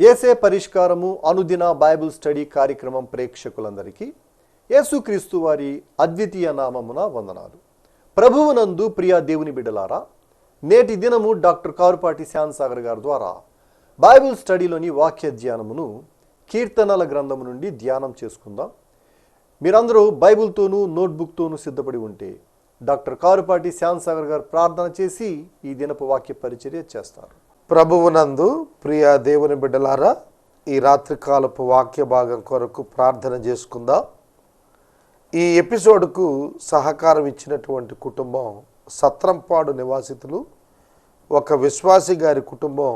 యేసే పరిష్కారము అనుదిన Bible study కార్యక్రమం ప్రేక్షకులందరికీ యేసుక్రీస్తు వారి అద్వితీయ నామమున వందనాలు. ప్రభువునందు ప్రియ దేవుని బిడ్డలారా, నేటి దినము డాక్టర్ కారుపాటి శ్యాన్సాగర్ గారి ద్వారా బైబిల్ స్టడీలోని వాక్య ధ్యానమును కీర్తనల గ్రంథము నుండి ధ్యానం చేసుకుందాం. మీరందరూ బైబిల్తోనూ నోట్బుక్తోనూ సిద్ధపడి ఉంటే డాక్టర్ కారుపాటి శ్యాన్సాగర్ గారు ప్రార్థన చేసి ఈ దినపు వాక్య పరిచర్య చేస్తారు. ప్రభువునందు ప్రియ దేవుని బిడ్డలారా, ఈ రాత్రికాలపు వాక్య భాగం కొరకు ప్రార్థన చేసుకుందాం. ఈ ఎపిసోడ్కు సహకారం ఇచ్చినటువంటి కుటుంబం సత్రంపాడు నివాసితులు, ఒక విశ్వాసి గారి కుటుంబం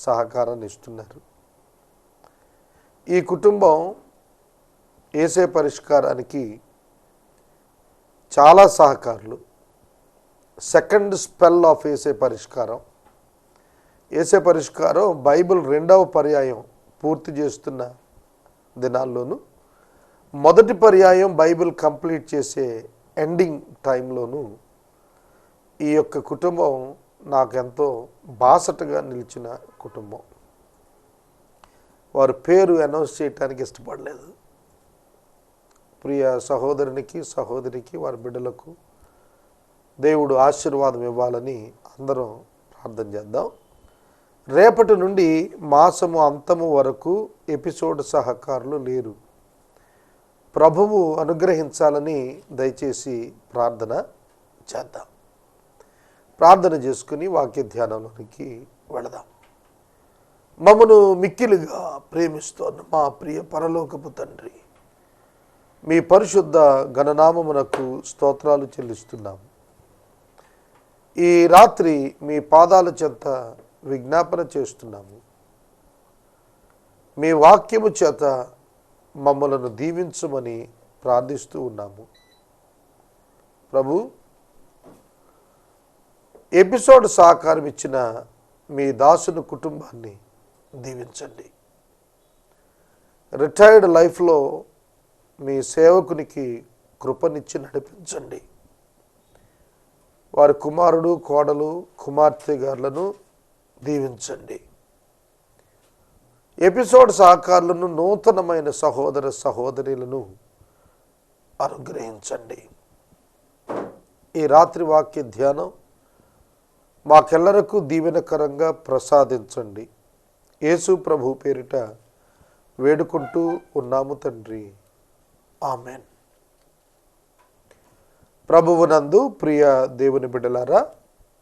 సహకారాన్ని ఇస్తున్నారు. ఈ కుటుంబం యేసే పరిష్కారానికి చాలా సహకారులు. సెకండ్ స్పెల్ ఆఫ్ యేసే పరిష్కారం. యేసే పరిష్కారం బైబిల్ 2వ పర్యాయం పూర్తి చేస్తున్న దినాల్లోనూ, మొదటి పర్యాయం బైబిల్ కంప్లీట్ చేసే ఎండింగ్ టైంలోనూ ఈ యొక్క కుటుంబం నాకు ఎంతో బాసటగా నిలిచిన కుటుంబం. వారి పేరు అనౌన్స్ చేయడానికి ఇష్టపడలేదు. ప్రియ సహోదరునికి సహోదరికి వారి బిడ్డలకు దేవుడు ఆశీర్వాదం ఇవ్వాలని అందరం ప్రార్థన చేద్దాం. రేపటి నుండి మాసము అంతము వరకు ఎపిసోడ్ సహకారులు లేరు. ప్రభువు అనుగ్రహించాలని దయచేసి ప్రార్థన చేద్దాం. ప్రార్థన చేసుకుని వాక్య ధ్యానంలోనికి వెళదాం. మమ్మను మిక్కిలిగా ప్రేమిస్తోన్న మా ప్రియ పరలోకపు తండ్రి, మీ పరిశుద్ధ ఘననామమునకు స్తోత్రాలు చెల్లిస్తున్నాము. ఈ రాత్రి మీ పాదాల చెంత విజ్ఞాపన చేస్తున్నాము. మీ వాక్యము చేత మమ్మలను దీవించమని ప్రార్థిస్తూ ఉన్నాము. ప్రభు, ఎపిసోడ్ సహకారం ఇచ్చిన మీ దాసుని కుటుంబాన్ని దీవించండి. రిటైర్డ్ లైఫ్లో మీ సేవకునికి కృపనిచ్చి నడిపించండి. వారి కుమారుడు, కోడలు, కుమార్తె గారులను దీవించండి. ఎపిసోడ్ సహకారులను, నూతనమైన సహోదర సహోదరులను అనుగ్రహించండి. ఈ రాత్రి వాక్య ధ్యానం మాకెల్లరకు దీవెనకరంగా ప్రసాదించండి. యేసు ప్రభు పేరిట వేడుకుంటూ ఉన్నాము తండ్రి, ఆమెన్. ప్రభువునందు ప్రియ దేవుని బిడ్డలారా,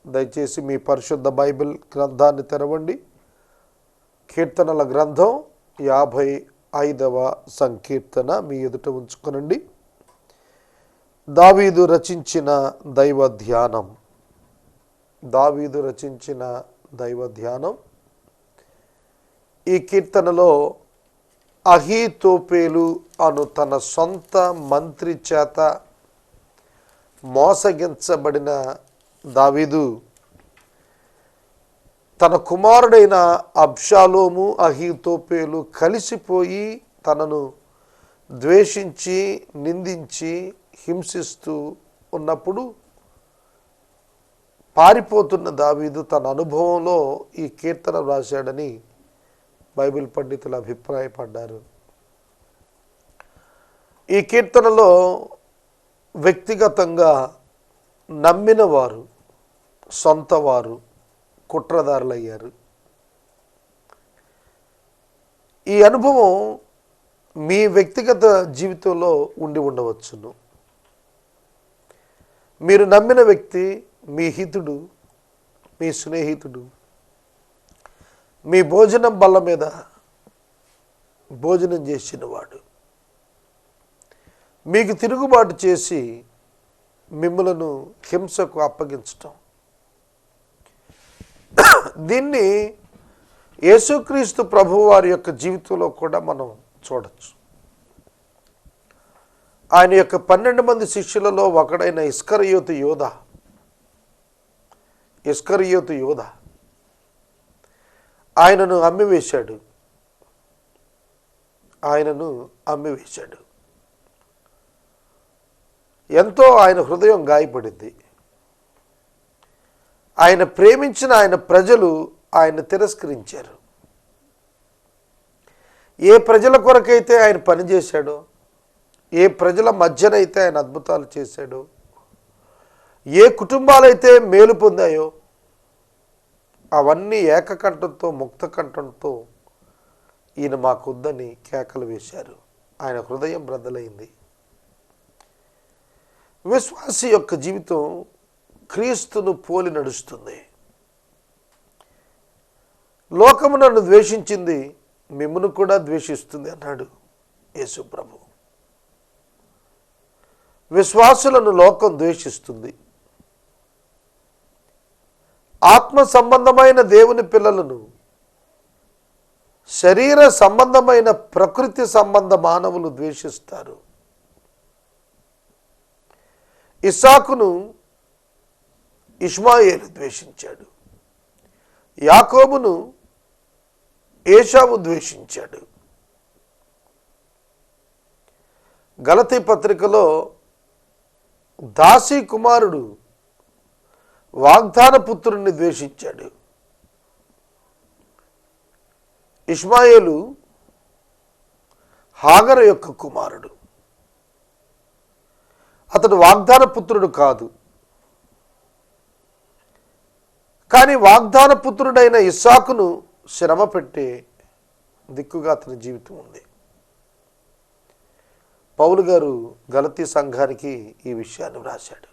దయచేసి మీ పరిశుద్ధ బైబిల్ గ్రంథాన్ని తెరవండి. కీర్తనల గ్రంథం 55వ సంకీర్తన మీ ఎదుట ఉంచుకొనండి. దావీదు రచించిన దైవ ధ్యానం. దావీదు రచించిన దైవ ధ్యానం. ఈ కీర్తనలో అహీతోపేలు అను తన సొంత మంత్రి చేత మోసగించబడిన దావీదు తన కుమారుడైన అబ్షాలోము, అహీతోపేలు కలిసిపోయి తనను ద్వేషించి, నిందించి, హింసిస్తూ ఉన్నప్పుడు పారిపోతున్న దావీదు తన అనుభవంలో ఈ కీర్తన రాశాడని బైబిల్ పండితులు అభిప్రాయపడ్డారు. ఈ కీర్తనలో వ్యక్తిగతంగా నమ్మిన వారు, సొంత వారు కుట్రదారులయ్యారు. ఈ అనుభవం మీ వ్యక్తిగత జీవితంలో ఉండి ఉండవచ్చును. మీరు నమ్మిన వ్యక్తి మీ హితుడు, మీ స్నేహితుడు, మీ భోజనం బల్ల మీద భోజనం చేసినవాడు మీకు తిరుగుబాటు చేసి మిమ్మలను హింసకు అప్పగించటం. దీన్ని యేసుక్రీస్తు ప్రభువు వారి యొక్క జీవితంలో కూడా మనం చూడవచ్చు. ఆయన యొక్క 12 మంది శిష్యులలో ఒకడైన ఇస్కరియోతు యోధ ఆయనను అమ్మివేశాడు. ఎంతో ఆయన హృదయం గాయపడింది. ఆయన ప్రేమించిన ఆయన ప్రజలు ఆయన తిరస్కరించారు. ఏ ప్రజల కొరకైతే ఆయన పనిచేశాడో, ఏ ప్రజల మధ్యనైతే ఆయన అద్భుతాలు చేశాడో, ఏ కుటుంబాలైతే మేలు పొందాయో అవన్నీ ఏకకంఠంతో ముక్త కంఠంతో ఈయన మాకొద్దని కేకలు వేశారు. ఆయన హృదయం బ్రద్దలైంది. విశ్వాసి యొక్క జీవితం క్రీస్తును పోలి నడుస్తుంది. లోకము నన్ను ద్వేషించింది, మిమ్మును కూడా ద్వేషిస్తుంది అన్నాడు యేసు ప్రభు. విశ్వాసులను లోకం ద్వేషిస్తుంది. ఆత్మ సంబంధమైన దేవుని పిల్లలను శరీర సంబంధమైన ప్రకృతి సంబంధ మానవులు ద్వేషిస్తారు. ఇస్సాకును ఇష్మాయేలు ద్వేషించాడు. యాకోబును ఏశావు ద్వేషించాడు. గలతీ పత్రికలో దాసి కుమారుడు వాగ్దాన పుత్రుణ్ణి ద్వేషించాడు. ఇష్మాయేలు హాగరు యొక్క కుమారుడు. అతడు వాగ్దాన పుత్రుడు కాదు. కానీ వాగ్దాన పుత్రుడైన ఇస్సాకును శ్రమ పెట్టే దిక్కుగా అతని జీవితం ఉంది. పౌలు గారు గలతీ సంఘానికి ఈ విషయాన్ని వ్రాశాడు.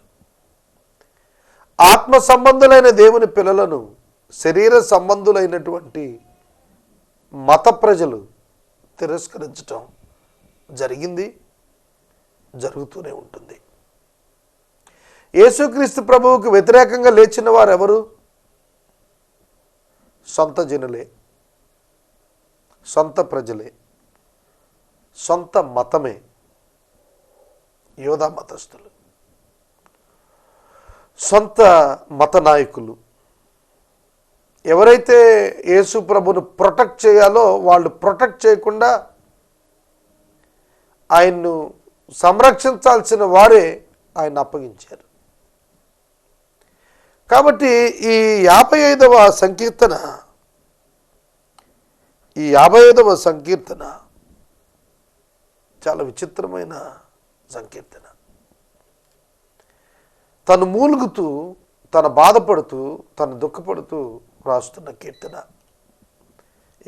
ఆత్మ సంబంధులైన దేవుని పిల్లలను శరీర సంబంధులైనటువంటి మత ప్రజలు తిరస్కరించటం జరిగింది, జరుగుతూనే ఉంటుంది. యేసుక్రీస్తు ప్రభువుకు వ్యతిరేకంగా లేచిన వారు ఎవరు? సొంత జనులే, సొంత ప్రజలే, సొంత మతమే, యోధా మతస్థులు, సొంత మత నాయకులు. ఎవరైతే యేసు ప్రభును ప్రొటెక్ట్ చేయాలో వాళ్ళు ప్రొటెక్ట్ చేయకుండా ఆయన్ను సంరక్షించాల్సిన వారే ఆయన అప్పగించారు. కాబట్టి ఈ 55వ సంకీర్తన చాలా విచిత్రమైన సంకీర్తన. తను మూలుగుతూ, తను బాధపడుతూ, తను దుఃఖపడుతూ రాస్తున్న కీర్తన.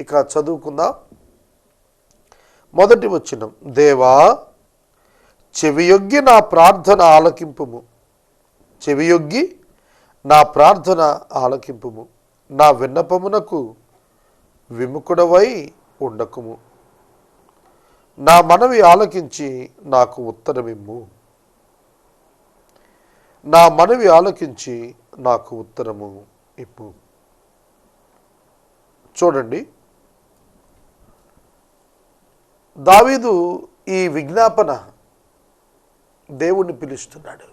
ఇక చదువుకుందాం. మొదటి వచనం, దేవా చెవియొగ్గి నా ప్రార్థన ఆలకింపుము, చెవియొగ్గి నా ప్రార్థన ఆలకింపుము, నా విన్నపమునకు విముఖుడవై ఉండకుము, నా మనవి ఆలకించి నాకు ఉత్తరమిమ్ము, నా మనవి ఆలకించి నాకు ఉత్తరము ఇమ్ము. చూడండి, దావీదు ఈ విజ్ఞాపన దేవుణ్ణి పిలుస్తున్నాడు.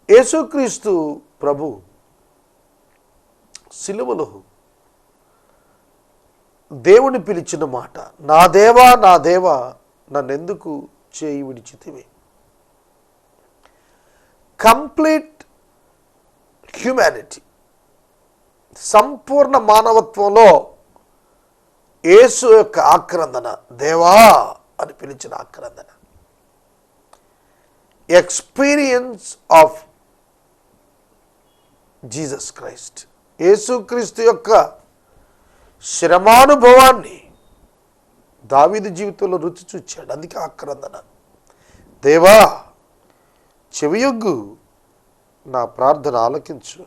యేసుక్రీస్తు ప్రభు సిలువలో దేవుని పిలిచిన మాట, నా దేవా నా దేవా నన్నెందుకు చేయి విడిచితివి. కంప్లీట్ హ్యూమానిటీ, సంపూర్ణ మానవత్వంలో యేసు యొక్క ఆక్రందన, దేవా అని పిలిచిన ఆక్రందన, ఎక్స్పీరియన్స్ ఆఫ్ జీసస్ క్రైస్ట్, యేసుక్రీస్తు యొక్క శ్రమానుభవాన్ని దావీదు జీవితంలో రుచి చూచాడు. అందుకే ఆక్రందన, దేవా చెవియొగ్గు, నా ప్రార్థన ఆలకించు,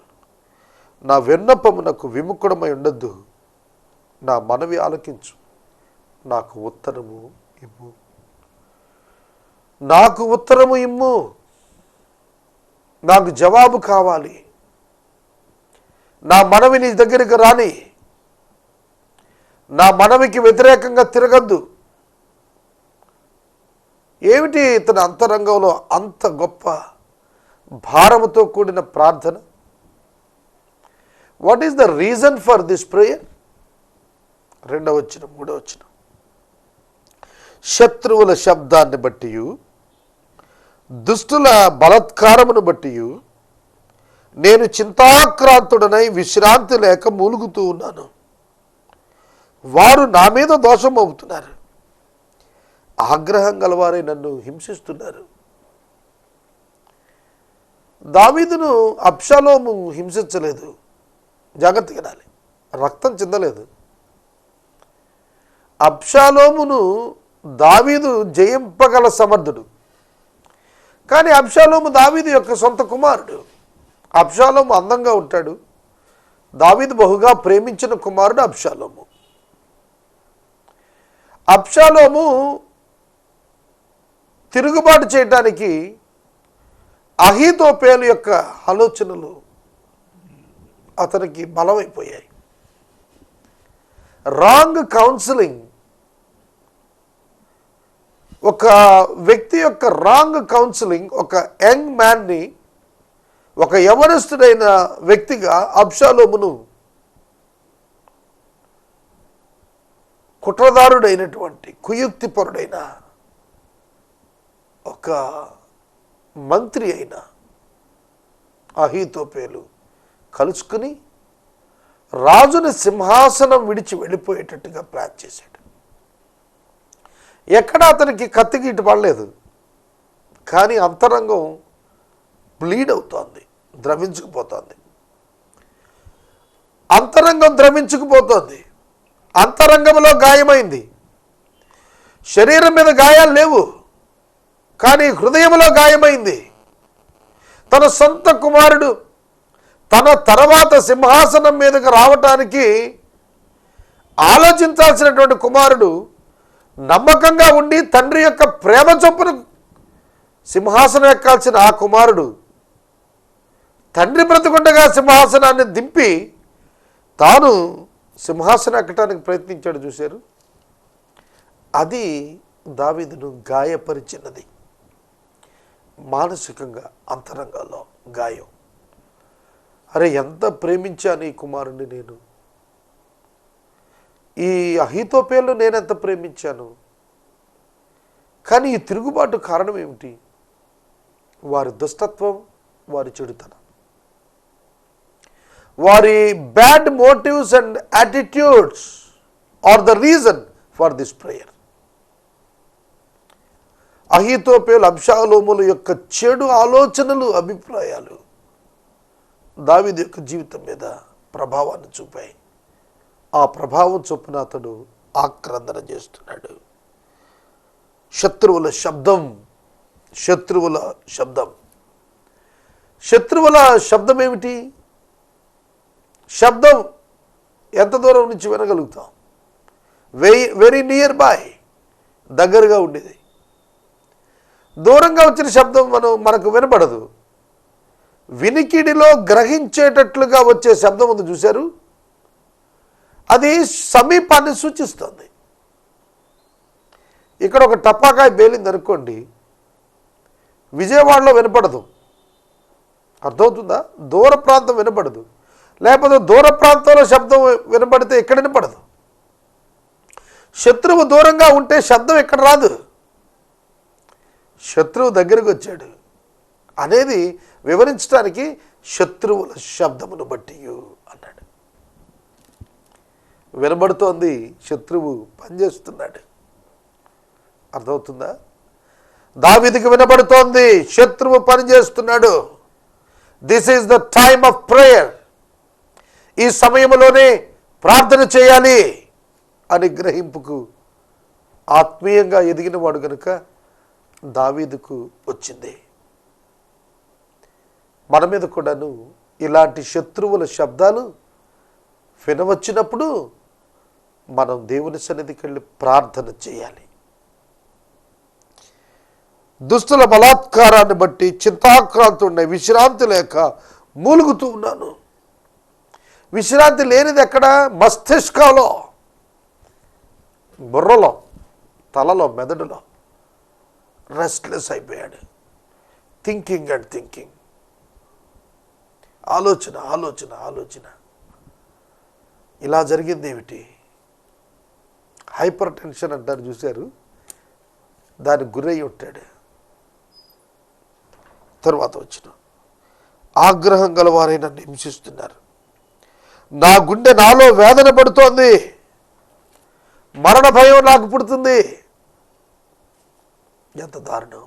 నా విన్నపమునకు విముఖుడమై ఉండద్దు, నా మనవి ఆలకించు, నాకు ఉత్తరము ఇమ్ము, నాకు ఉత్తరము ఇమ్ము, నాకు జవాబు కావాలి, నా మనవి నీ దగ్గరికి రాని, నా మనవికి వ్యతిరేకంగా తిరగద్దు. ఏమిటి ఇతని అంతరంగంలో అంత గొప్ప భారముతో కూడిన ప్రార్థన? What is the reason for this prayer? 2వ వచనం, 3వ వచనం, శత్రువుల శబ్దాన్ని బట్టి, దుష్టుల బలత్కారమును బట్టి నేను చింతాక్రాంతుడనై విశ్రాంతి లేక మూలుగుతూ ఉన్నాను. వారు నా మీద దోషం మోపుతున్నారు. ఆగ్రహం గలవారే నన్ను హింసిస్తున్నారు. దావీదును అబ్షాలోము హింసించలేదు. జాగ్రత్తగా వినాలి. రక్తం చిందలేదు. అబ్షాలోమును దావీదు జయింపగల సమర్థుడు. కానీ అబ్షాలోము దావీదు యొక్క సొంత కుమారుడు. అబ్షాలోము అందంగా ఉంటాడు. దావీదు బహుగా ప్రేమించిన కుమారుడు అబ్షాలోము. అబ్షాలోము తిరుగుబాటు చేయడానికి అహీతోపేలు యొక్క ఆలోచనలు అతనికి బలమైపోయాయి. రాంగ్ కౌన్సిలింగ్, ఒక వ్యక్తి యొక్క రాంగ్ కౌన్సిలింగ్ ఒక యంగ్ మ్యాన్ని, ఒక యవనస్తుడైన వ్యక్తిగా అబ్షాలోమును కుట్రదారుడైనటువంటి కుయుక్తిపరుడైన ఒక మంత్రి అయిన అహీతోపేలు కలుసుకుని రాజుని సింహాసనం విడిచి వెళ్ళిపోయేటట్టుగా ప్లాన్ చేశాడు. ఎక్కడ అతనికి కత్తిగీటు పడలేదు, కానీ అంతరంగం బ్లీడ్ అవుతోంది, ద్రవించుకుపోతోంది. అంతరంగం ద్రవించుకుపోతోంది. అంతరంగంలో గాయమైంది. శరీరం మీద గాయాలు లేవు, కానీ హృదయంలో గాయమైంది. తన సొంత కుమారుడు తన తర్వాత సింహాసనం మీదకు రావటానికి ఆలోచించాల్సినటువంటి కుమారుడు నమ్మకంగా ఉండి తండ్రి యొక్క ప్రేమ చొప్పున సింహాసనం ఎక్కాల్సిన ఆ కుమారుడు తండ్రి బ్రతికుండగా సింహాసనాన్ని దింపి తాను సింహాసనం ఎక్కడానికి ప్రయత్నించాడు. చూశారు, అది దావీదును గాయపరిచినది. మానసికంగా అంతరంగంలో గాయం. అరే, ఎంత ప్రేమించాను ఈ కుమారుణ్ణి నేను, ఈ అహీతోపేలు నేనెంత ప్రేమించాను, కానీ ఈ తిరుగుబాటు కారణం ఏమిటి? వారి దుష్టత్వం, వారి చెడుతనం, వారి bad motives and attitudes are the reason for this prayer. అహీతోపేలు అబ్షాలోముల యొక్క చెడు ఆలోచనలు, అభిప్రాయాలు దావీదు యొక్క జీవితం మీద ప్రభావాన్ని చూపాయి. ఆ ప్రభావం చొప్పున అతడు ఆక్రందన చేస్తున్నాడు. శత్రువుల శబ్దం, శత్రువుల శబ్దం. శత్రువుల శబ్దం ఏమిటి? శబ్దం ఎంత దూరం నుంచి వినగలుగుతాం? వెరీ నియర్ బై, దగ్గరగా ఉండేది. దూరంగా వచ్చిన శబ్దం మనకు వినపడదు. వినికిడిలో గ్రహించేటట్లుగా వచ్చే శబ్దం ఉంది, చూశారు, అది సమీపాన్ని సూచిస్తుంది. ఇక్కడ ఒక టపాకాయ పేలింది అనుకోండి, విజయవాడలో వినపడదు, అర్థమవుతుందా? దూర ప్రాంతం వినపడదు. లేకపోతే దూర ప్రాంతంలో శబ్దం వినపడితే ఎక్కడ వినపడదు. శత్రువు దూరంగా ఉంటే శబ్దం ఎక్కడ రాదు. శత్రువు దగ్గరకు వచ్చాడు అనేది వివరించడానికి శత్రువుల శబ్దమును బట్టి అన్నాడు. వినబడుతోంది, శత్రువు పనిచేస్తున్నాడు. అర్థమవుతుందా? దావీదుకి వినబడుతోంది, శత్రువు పనిచేస్తున్నాడు. This is the time of prayer. ఈ సమయంలోనే ప్రార్థన చేయాలి అని గ్రహింపుకు ఆత్మీయంగా ఎదిగిన వాడు కనుక దావీదుకు వచ్చింది. మన మీద కూడాను ఇలాంటి శత్రువుల శబ్దాలు వినవచ్చినప్పుడు మనం దేవుని సన్నిధికి వెళ్ళి ప్రార్థన చేయాలి. దుస్తుల బలాత్కారాన్ని బట్టి చింతాక్రాంతున్న విశ్రాంతి లేక మూలుగుతూ ఉన్నాను. విశ్రాంతి లేనిది ఎక్కడ? మస్తిష్కంలో, బుర్రలో, తలలో, మెదడులో. రెస్ట్లెస్ అయిపోయాడు. థింకింగ్ అండ్ థింకింగ్, ఆలోచన ఆలోచన ఆలోచన. ఇలా జరిగింది ఏమిటి? హైపర్ టెన్షన్ అంటారు, చూశారు, దానికి గురై ఉంటాడు. తరువాత వచ్చిన ఆగ్రహం గలవారై నన్ను హింసిస్తున్నారు. నా గుండె నాలో వేదన పడుతోంది. మరణ భయం నాకు పుడుతుంది. ఎంత దారుణం!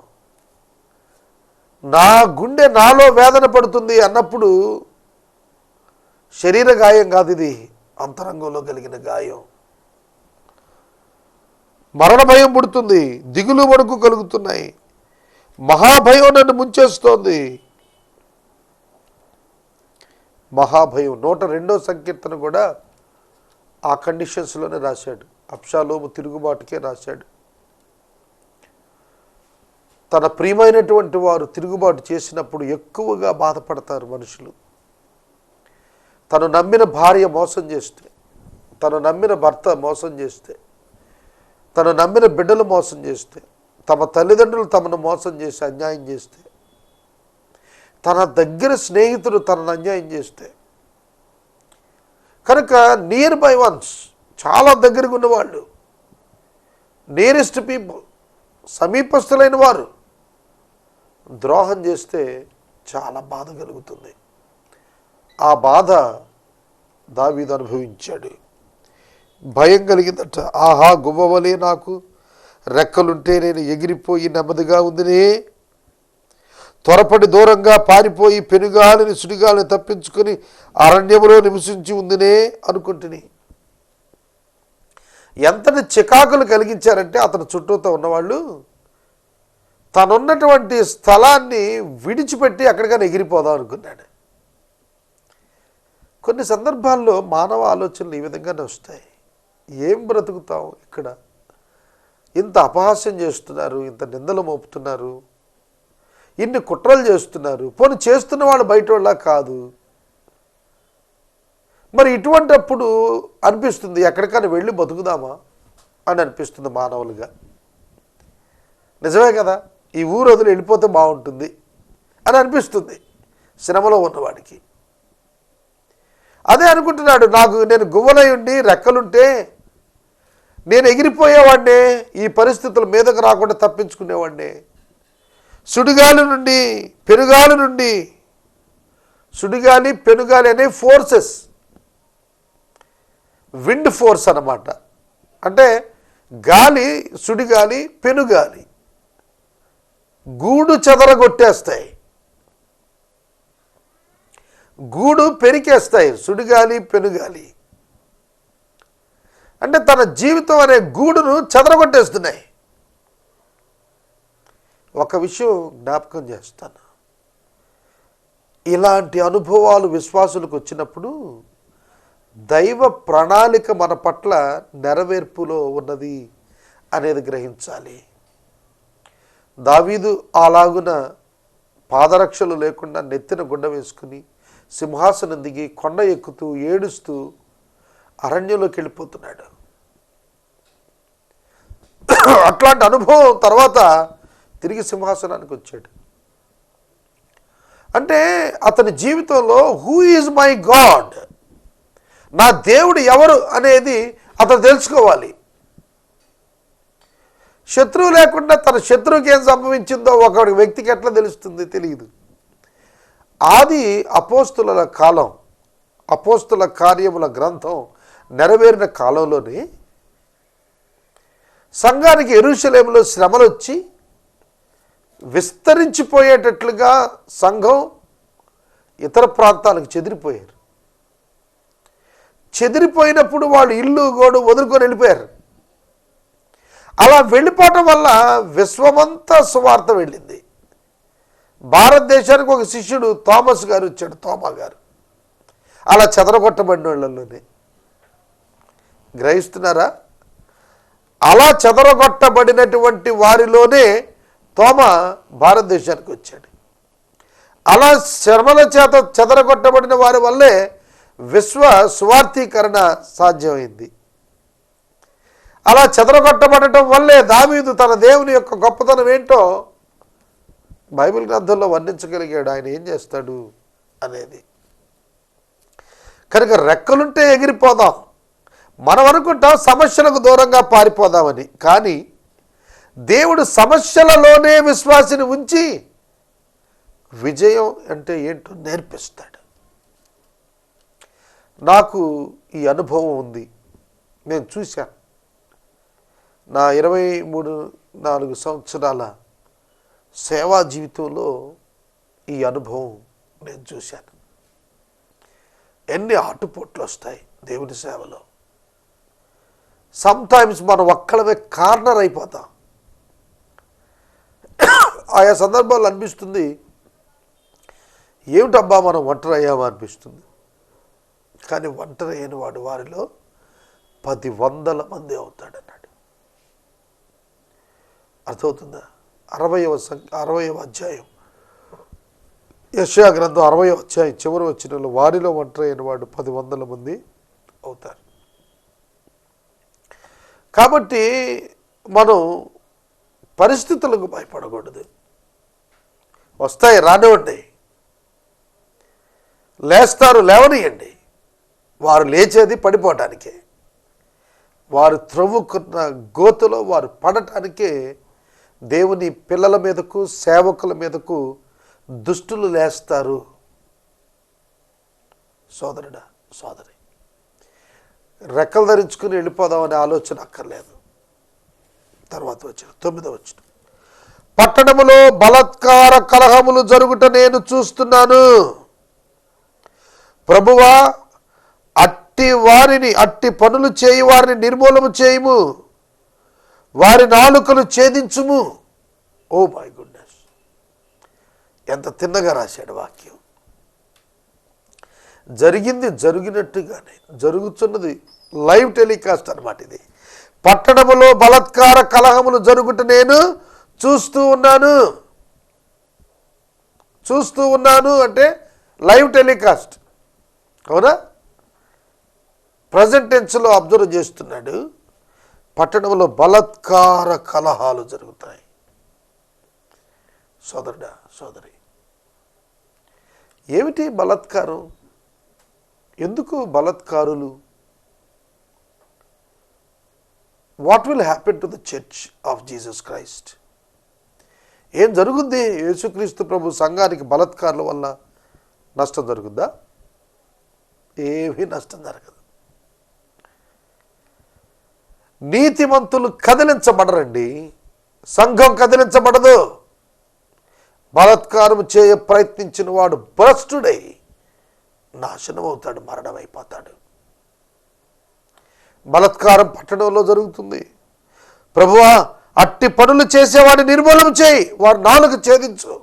నా గుండె నాలో వేదన పడుతుంది అన్నప్పుడు శరీర గాయం కాదు, ఇది అంతరంగంలో కలిగిన గాయం. మరణ భయం పుడుతుంది, దిగులు వణుకు కలుగుతున్నాయి, మహాభయం నన్ను ముంచేస్తోంది. మహాభయం. 102వ సంకీర్తన కూడా ఆ కండిషన్స్లోనే రాశాడు. అబ్షాలోము తిరుగుబాటుకే రాశాడు. తన ప్రియమైనటువంటి వారు తిరుగుబాటు చేసినప్పుడు ఎక్కువగా బాధపడతారు మనుషులు. తను నమ్మిన భార్య మోసం చేస్తే, తను నమ్మిన భర్త మోసం చేస్తే, తను నమ్మిన బిడ్డలు మోసం చేస్తే, తమ తల్లిదండ్రులు తమను మోసం చేసి అన్యాయం చేస్తే, తన దగ్గర స్నేహితుడు తనను అన్యాయం చేస్తే, కనుక నియర్ బై వన్స్, చాలా దగ్గరకు ఉన్నవాళ్ళు, నియరెస్ట్ పీపుల్, సమీపస్తులైన వారు ద్రోహం చేస్తే చాలా బాధ కలుగుతుంది. ఆ బాధ దావీదు అనుభవించాడు. భయం కలిగిందట. ఆహా, గువ్వవలే నాకు రెక్కలుంటే నేను ఎగిరిపోయి నెమ్మదిగా ఉందినే, త్వరపడి దూరంగా పారిపోయి పెనుగాలిని సుడిగాలిని తప్పించుకొని అరణ్యములో నివసించి ఉందినే అనుకుంటుని. ఎంతటి చికాకులు కలిగించారంటే అతని చుట్టూతో ఉన్నవాళ్ళు తనున్నటువంటి స్థలాన్ని విడిచిపెట్టి ఎక్కడికైనా ఎగిరిపోదాం అనుకున్నాడు. కొన్ని సందర్భాల్లో మానవ ఆలోచనలు ఈ విధంగానే వస్తాయి. ఏం బ్రతుకుతాం ఇక్కడ? ఇంత అపహాస్యం చేస్తున్నారు, ఇంత నిందలు మోపుతున్నారు, ఇన్ని కుట్రలు చేస్తున్నారు. పోనీ చేస్తున్న వాళ్ళు బయట వాళ్ళ కాదు. మరి ఇటువంటప్పుడు అనిపిస్తుంది ఎక్కడికైనా వెళ్ళి బతుకుదామా అని అనిపిస్తుంది మానవులుగా. నిజమే కదా, ఈ ఊరు వదిలి వెళ్ళిపోతే బాగుంటుంది అని అనిపిస్తుంది శ్రమలో ఉన్నవాడికి. అదే అనుకుంటున్నాడు, నేను గువ్వలై ఉండి రెక్కలుంటే నేను ఎగిరిపోయేవాడినే, ఈ పరిస్థితుల మీదకు రాకుండా తప్పించుకునేవాడినే. సుడిగాలి నుండి పెనుగాలి నుండి, సుడిగాలి పెనుగాలి అనే ఫోర్సెస్, విండ్ ఫోర్స్ అన్నమాట. అంటే గాలి, సుడిగాలి, పెనుగాలి గూడు చెదరగొట్టేస్తాయి, గూడు పెరికేస్తాయి. సుడిగాలి పెనుగాలి అంటే తన జీవితం అనే గూడును చెదరగొట్టేస్తున్నాయి. ఒక విషయం జ్ఞాపకం చేస్తాను, ఇలాంటి అనుభవాలు విశ్వాసులకు వచ్చినప్పుడు దైవ ప్రణాళిక మన పట్ల నెరవేర్పులో ఉన్నది అనేది గ్రహించాలి. దావీదు అలాగున పాదరక్షలు లేకుండా నెత్తిన గుండ వేసుకుని సింహాసనం దిగి కొండ ఎక్కుతూ ఏడుస్తూ అరణ్యంలోకి వెళ్ళిపోతున్నాడు. అట్లాంటి అనుభవం తర్వాత తిరిగి సింహాసనానికి వచ్చాడు. అంటే అతని జీవితంలో హూ ఈజ్ మై గాడ్, నా దేవుడు ఎవరు అనేది అతను తెలుసుకోవాలి. శత్రువు లేకుండా తన శత్రువుకి ఏం సంభవించిందో ఒక వ్యక్తికి ఎట్లా తెలుస్తుంది? తెలియదు. ఆది అపోస్తుల కాలం, అపోస్తుల కార్యముల గ్రంథం నెరవేరిన కాలంలోనే సంఘానికి యెరూషలేములో శ్రమలు వచ్చి విస్తరించిపోయేటట్లుగా సంఘం ఇతర ప్రాంతాలకు చెదిరిపోయారు. చెదిరిపోయినప్పుడు వాళ్ళు ఇల్లు గోడు వదులుకొని వెళ్ళిపోయారు. అలా వెళ్ళిపోవటం వల్ల విశ్వమంతా సువార్త వెళ్ళింది. భారతదేశానికి ఒక శిష్యుడు థామస్ గారు వచ్చాడు, తోమా గారు. అలా చెదరగొట్టబడిన వాళ్ళలోనే. గ్రహిస్తున్నారా? అలా చెదరగొట్టబడినటువంటి వారిలోనే తోమా భారతదేశానికి వచ్చాడు. అలా శ్రమల చేత చెదరగొట్టబడిన వారి వల్లే విశ్వ సువార్థీకరణ సాధ్యమైంది. అలా చెదరగొట్టబడటం వల్లే దావీదు తన దేవుని యొక్క గొప్పతనం ఏంటో బైబిల్ గ్రంథంలో వర్ణించగలిగాడు. ఆయన ఏం చేస్తాడు అనేది. కనుక రెక్కలుంటే ఎగిరిపోదాం. మనం అనుకుంటాం సమస్యలకు దూరంగా పారిపోదామని. కానీ దేవుడు సమస్యలలోనే విశ్వాసిని ఉంచి విజయం అంటే ఏంటో నేర్పిస్తాడు. నాకు ఈ అనుభవం ఉంది, నేను చూశాను. నా 23-24 సంవత్సరాల సేవా జీవితంలో ఈ అనుభవం నేను చూశాను. ఎన్ని ఆటుపోట్లు వస్తాయి దేవుని సేవలో. సమ్టైమ్స్ మనం ఒక్కడమే కార్నర్ అయిపోతాం. ఆయా సందర్భాలు అనిపిస్తుంది, ఏమిటబ్బా మనం ఒంటరి అయ్యామా అనిపిస్తుంది. కానీ ఒంటరి అయిన వాడు వారిలో 10,000 మంది అవుతాడన్నాడు. అర్థమవుతుందా? 60వ అధ్యాయం యెషయా గ్రంథం 60వ అధ్యాయం చివరి వచనంలో వారిలో ఒంటరి అయిన వాడు 10,000 మంది అవుతారు. కాబట్టి మనం పరిస్థితులకు భయపడకూడదు. వస్తాయి, రానివ్వండి. లేస్తారు, లేవనియండి. వారు లేచేది పడిపోవటానికే. వారు త్రవ్వుకున్న గోతులో వారు పడటానికే దేవుని పిల్లల మీదకు సేవకుల మీదకు దుష్టులు లేస్తారు. సోదరుడా, సోదరి, రెక్కలు ధరించుకుని వెళ్ళిపోదామనే ఆలోచన అక్కర్లేదు. తర్వాత వచ్చిన 9వ వచనం, పట్టణములో బలాత్కార కలహములు జరుగుట నేను చూస్తున్నాను. ప్రభువా, అట్టి పనులు చేయి వారిని నిర్మూలము చేయుము, వారి నాలుకలు ఛేదించుము. ఓ మై గుడ్నెస్, ఎంత తిన్నగా రాశాడు వాక్యం. జరిగింది జరిగినట్టుగానే జరుగుతున్నది, లైవ్ టెలికాస్ట్ అన్నమాట ఇది. పట్టణములో బలాత్కార కలహములు జరుగుట నేను చూస్తూ ఉన్నాను అంటే లైవ్ టెలికాస్ట్. అవునా? ప్రజెంట్ టెన్స్లో అబ్జర్వ్ చేస్తున్నాడు. పట్టణంలో బలాత్కార కలహాలు జరుగుతాయి. సోదరుడా, సోదరి, ఏమిటి బలాత్కారం? ఎందుకు బలాత్కారులు? What will happen to the church of Jesus Christ? ఏం జరుగుద్ది? యేసుక్రీస్తు ప్రభు సంఘానికి బలాత్కారుల వల్ల నష్టం జరుగుద్దా? ఏమీ నష్టం జరగదు. నీతిమంతులు కదిలించబడరండి, సంఘం కదిలించబడదు. బలాత్కారం చేయ ప్రయత్నించిన వాడు భ్రష్టుడై నాశనం అవుతాడు, మరణమైపోతాడు. బలాత్కారం పట్టణంలో జరుగుతుంది. ప్రభువా, అట్టి పనులు చేసేవాడిని నిర్మూలన చేయి, వారు నాలుక ఛేదించు.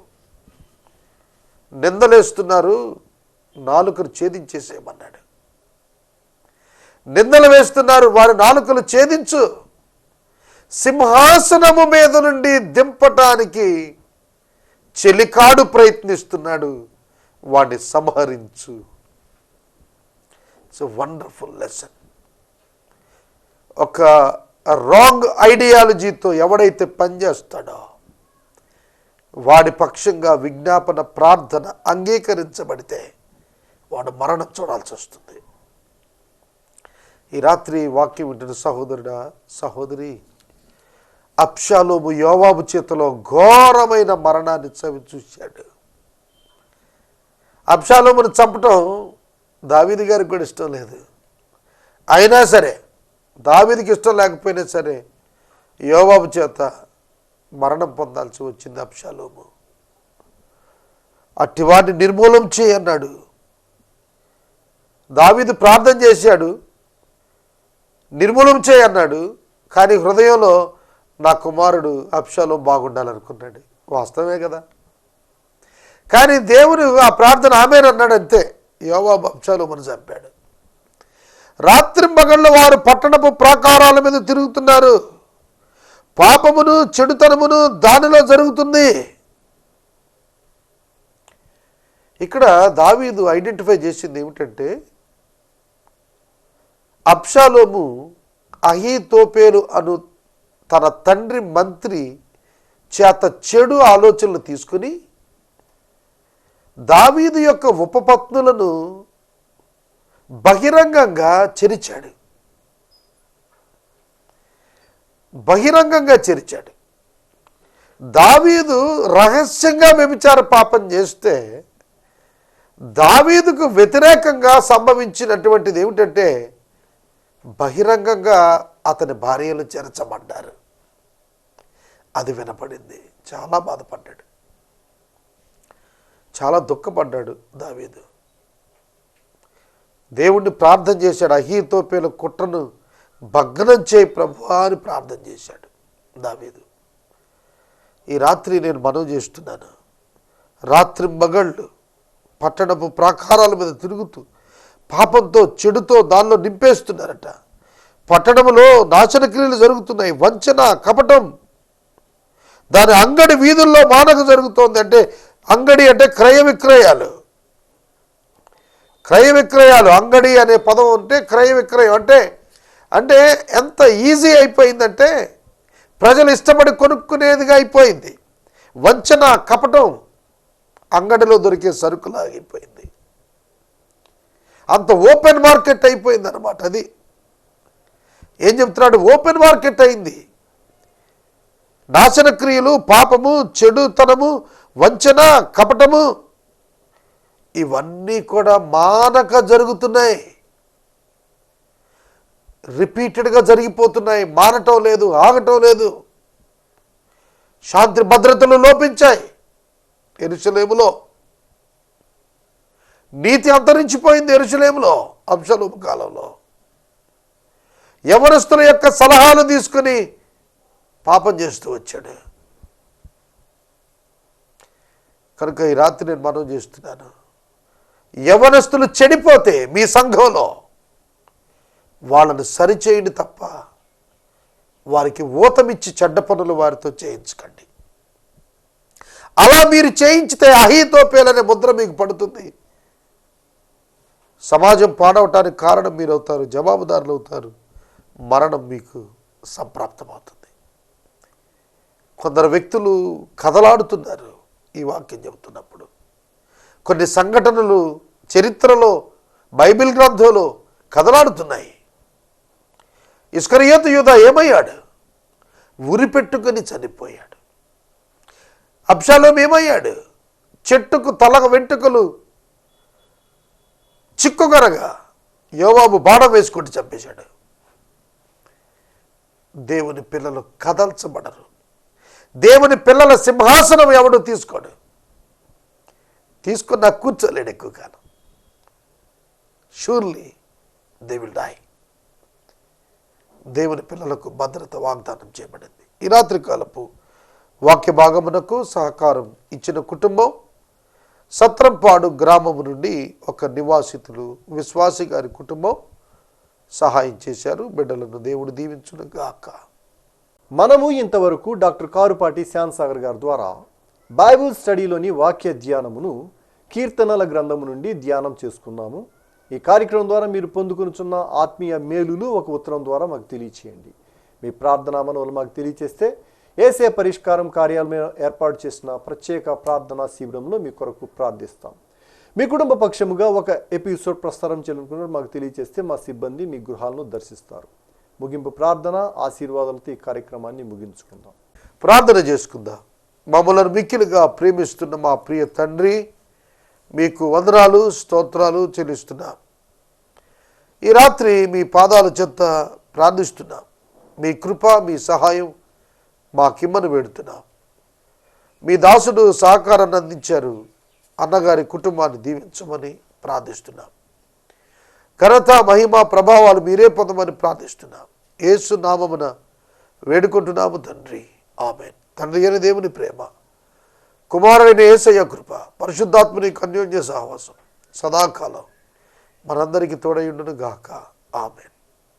నిందలేస్తున్నారు, నాలుకను ఛేదించేసేయమన్నాడు. నిందలు వేస్తున్నారు, వారి నాలుకలు ఛేదించు. సింహాసనము మీద నుండి దింపటానికి చెలికాడు ప్రయత్నిస్తున్నాడు, వాడిని సంహరించు. It's a wonderful lesson. ఒక రాంగ్ ఐడియాలజీతో ఎవడైతే పనిచేస్తాడో వాడి పక్షంగా విజ్ఞాపన ప్రార్థన అంగీకరించబడితే వాడు మరణం చూడాల్సి వస్తుంది. ఈ రాత్రి వాక్యం వింటున్న సహోదరుడా, సహోదరి, అబ్షాలోము యోవాబు చేతిలో ఘోరమైన మరణాన్ని చూశాడు. అబ్షాలోమును చంపటం దావీదు గారికి కూడా ఇష్టం లేదు. అయినా సరే, దావీదుకి ఇష్టం లేకపోయినా సరే యోవాబు చేత మరణం పొందాల్సి వచ్చింది అబ్షాలోము. అట్టివాడిని నిర్మూలం చేయన్నాడు. దావీదు ప్రార్థన చేశాడు, నిర్మూలం చేయన్నాడు. కానీ హృదయంలో నా కుమారుడు అబ్షాలోము బాగుండాలనుకున్నాడు. వాస్తవమే కదా. కానీ దేవుడు ఆ ప్రార్థన ఆమేనన్నాడు అంతే. యోవాబు అబ్షాలోమును చంపాడు. రాత్రింబగళ్ళు వారు పట్టణపు ప్రాకారాల మీద తిరుగుతున్నారు. పాపమును చెడుతనమును దానిలో జరుగుతుంది. ఇక్కడ దావీదు ఐడెంటిఫై చేసింది ఏమిటంటే, అబ్షాలోము అహీతోపేలు అను తన తండ్రి మంత్రి చేత చెడు ఆలోచనలు తీసుకుని దావీదు యొక్క ఉపపత్నులను బహిరంగంగా చెరిచాడు. దావీదు రహస్యంగా వ్యభిచార పాపం చేస్తే దావీదుకు వ్యతిరేకంగా సంభవించినటువంటిది ఏమిటంటే, బహిరంగంగా అతని భార్యలు చెరచబడ్డారు. అది వినపడింది. చాలా బాధపడ్డాడు, చాలా దుఃఖపడ్డాడు దావీదు. దేవుణ్ణి ప్రార్థన చేశాడు. అహీతోపేల కుట్రను భగ్నం చేయి ప్రభువా అని ప్రార్థన చేశాడు దావీదు. ఈ రాత్రి నేను మనవి చేస్తున్నాను, రాత్రి మగళ్ళు పట్టణపు ప్రాకారాల మీద తిరుగుతూ పాపంతో చెడుతో దానిలో నింపేస్తున్నారట. పట్టణంలో నాశన క్రియలు జరుగుతున్నాయి, వంచన కపటం దాని అంగడి వీధుల్లో మానక జరుగుతోంది. అంటే అంగడి అంటే క్రయ విక్రయాలు. క్రయ విక్రయాలు, అంగడి అనే పదం అంటే క్రయ విక్రయం అంటే అంటే ఎంత ఈజీ అయిపోయిందంటే ప్రజలు ఇష్టపడి కొనుక్కునేదిగా అయిపోయింది. వంచన కపటం అంగడిలో దొరికే సరుకులాగిపోయింది. అంత ఓపెన్ మార్కెట్ అయిపోయింది అన్నమాట. అది ఏం చెప్తున్నాడు? ఓపెన్ మార్కెట్ అయింది. నాశన క్రియలు, పాపము, చెడుతనము, వంచన, కపటము ఇవన్నీ కూడా మానక జరుగుతున్నాయి. రిపీటెడ్గా జరిగిపోతున్నాయి. మానటం లేదు, ఆగటం లేదు. శాంతి భద్రతలు లోపించాయి. యెరూషలేములో నీతి అంతరించిపోయింది. యెరూషలేములో అబ్షాలోము కాలంలో యవనస్తుల యొక్క సలహాలు తీసుకుని పాపం చేస్తూ వచ్చాడు. కనుక ఈ రాత్రి నేను మనవి చేస్తున్నాను, యవనస్తులు చెడిపోతే మీ సంఘంలో వాళ్ళని సరిచేయండి తప్ప వారికి ఊతమిచ్చి చెడ్డ పనులు వారితో చేయించకండి. అలా మీరు చేయించితే అహీతోపేలనే ముద్ర మీకు పడుతుంది. సమాజం పాడవటానికి కారణం మీరు అవుతారు, జవాబుదారులు అవుతారు. మరణం మీకు సంప్రాప్తమవుతుంది. కొందరు వ్యక్తులు కదలాడుతున్నారు ఈ వాక్యం చెబుతున్నప్పుడు. కొన్ని సంఘటనలు చరిత్రలో బైబిల్ గ్రంథంలో కదలాడుతున్నాయి. ఇస్కరియోతు యూదా ఏమయ్యాడు? ఉరిపెట్టుకొని చనిపోయాడు. అబ్షాలోము ఏమయ్యాడు? చెట్టుకు తల వెంట్రుకలు చిక్కుగనగా యోవాబు బాణం వేసుకుంటూ చంపేశాడు. దేవుని పిల్లలు కదల్చబడరు. దేవుని పిల్లల సింహాసనం ఎవడు తీసుకోడు. తీసుకున్నా కూర్చోలేడు ఎక్కువ కాలం. Surely they will die. దేవుని పిల్లలకు భద్రత వాగ్దానం చేయబడింది. ఈ రాత్రి కాలపు వాక్య భాగమునకు సహకారం ఇచ్చిన కుటుంబం సత్రంపాడు గ్రామము నుండి ఒక నివాసితులు విశ్వాసి గారి కుటుంబం సహాయం చేశారు. బిడ్డలను దేవుడు దీవించును గాక. మనము ఇంతవరకు డాక్టర్ కారుపాటి శ్యాన్సాగర్ గారి ద్వారా బైబిల్ స్టడీలోని వాక్య ధ్యానమును కీర్తనల గ్రంథము నుండి ధ్యానం చేసుకున్నాము. ఈ కార్యక్రమం ద్వారా మీరు పొందుకునుచున్న ఆత్మీయ మేలులు ఒక ఉత్తరం ద్వారా మాకు తెలియచేయండి. మీ ప్రార్థనా మనవులు మాకు తెలియచేస్తే ఏసే పరిష్కారం కార్యాలయం ఏర్పాటు చేసిన ప్రత్యేక ప్రార్థనా శిబిరంలో మీ కొరకు ప్రార్థిస్తాం. మీ కుటుంబ పక్షముగా ఒక ఎపిసోడ్ ప్రసారం చేయాలనుకున్నట్టు మాకు తెలియచేస్తే మా సిబ్బంది మీ గృహాలను దర్శిస్తారు. ముగింపు ప్రార్థన ఆశీర్వాదాలతో ఈ కార్యక్రమాన్ని ముగించుకుందాం. ప్రార్థన చేసుకుందాం. మమ్మల్ని మిక్కిలుగా ప్రేమిస్తున్న మా ప్రియ తండ్రి, మీకు వందనాలు స్తోత్రాలు చెల్లిస్తున్నాం. ఈ రాత్రి మీ పాదాల చెంత ప్రార్థిస్తున్నాం. మీ కృప మీ సహాయం మాకిమ్మను వేడుతున్నాం. మీ దాసుడు సహకారాన్ని అందించారు. అన్నగారి కుటుంబాన్ని దీవించమని ప్రార్థిస్తున్నాం. ఘనత మహిమ ప్రభావాలు మీరే పొందమని ప్రార్థిస్తున్నాం. యేసు నామమున వేడుకుంటున్నాము తండ్రి, ఆమేన్. తండ్రి అయిన దేవుని ప్రేమ, కుమారుడైన యేసయ్య కృప, పరిశుద్ధాత్మని అన్యోన్య సహవాసం సదాకాలం మనందరికీ తోడై ఉండును గాక. ఆమేన్.